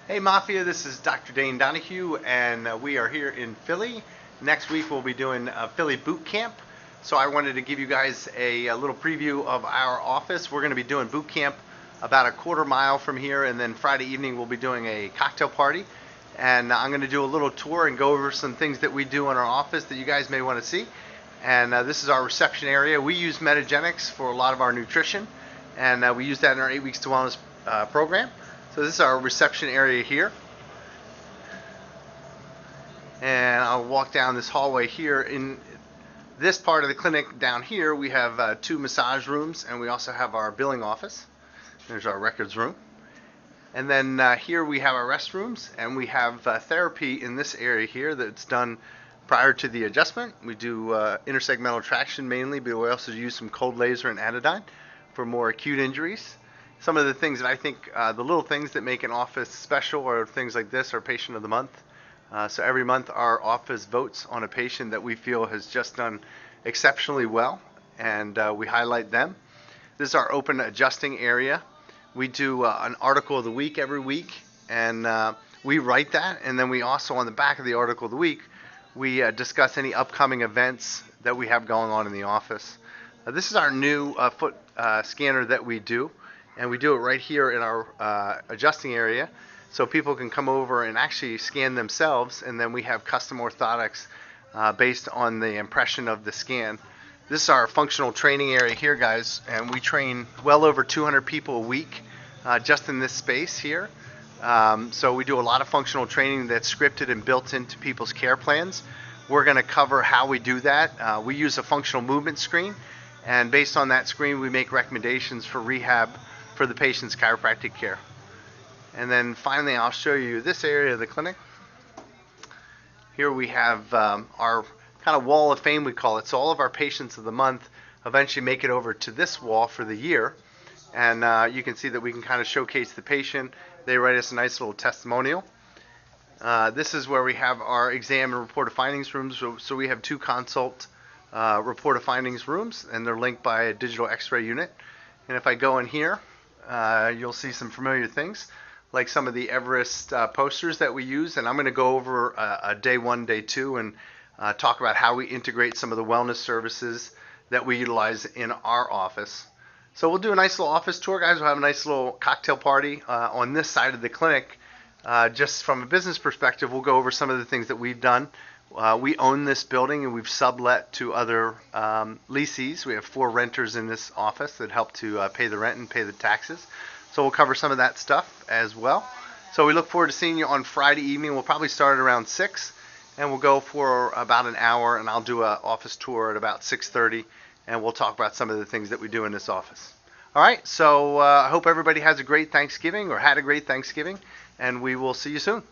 Hey Mafia, this is Dr. Dane Donahue, and we are here in Philly. Next week we'll be doing a Philly boot camp. So I wanted to give you guys a little preview of our office. We're going to be doing boot camp about a quarter mile from here, and then Friday evening we'll be doing a cocktail party. And I'm going to do a little tour and go over some things that we do in our office that you guys may want to see. And this is our reception area. We use Metagenics for a lot of our nutrition, and we use that in our 8 Weeks to Wellness program. So this is our reception area here. And I'll walk down this hallway here. In this part of the clinic down here, we have 2 massage rooms, and we also have our billing office. There's our records room. And then here we have our restrooms, and we have therapy in this area here that's done prior to the adjustment. We do intersegmental traction mainly, but we also use some cold laser and anodyne for more acute injuries. Some of the things that I think, the little things that make an office special are things like this, our patient of the month. So every month our office votes on a patient that we feel has just done exceptionally well, and we highlight them. This is our open adjusting area. We do an article of the week every week, and we write that, and then we also, on the back of the article of the week, we discuss any upcoming events that we have going on in the office. This is our new foot scanner that we do. And we do it right here in our adjusting area, so people can come over and actually scan themselves, and then we have custom orthotics based on the impression of the scan. This is our functional training area here, guys, and we train well over 200 people a week just in this space here. So we do a lot of functional training that's scripted and built into people's care plans. We're going to cover how we do that. We use a functional movement screen, and based on that screen, we make recommendations for rehab for the patient's chiropractic care. And then finally, I'll show you this area of the clinic. Here we have our kind of wall of fame, we call it. So all of our patients of the month eventually make it over to this wall for the year. And you can see that we can kind of showcase the patient. They write us a nice little testimonial. This is where we have our exam and report of findings rooms. So we have 2 consult report of findings rooms, and they're linked by a digital x-ray unit. And if I go in here, you'll see some familiar things like some of the Everest posters that we use, and I'm going to go over a day 1, day 2, and talk about how we integrate some of the wellness services that we utilize in our office. So we'll do a nice little office tour, guys. We'll have a nice little cocktail party on this side of the clinic. Just from a business perspective, we'll go over some of the things that we've done. We own this building, and we've sublet to other lessees. We have 4 renters in this office that help to pay the rent and pay the taxes. So we'll cover some of that stuff as well. So we look forward to seeing you on Friday evening. We'll probably start at around 6, and we'll go for about an hour, and I'll do an office tour at about 6:30, and we'll talk about some of the things that we do in this office. All right, so I hope everybody has a great Thanksgiving or had a great Thanksgiving, and we will see you soon.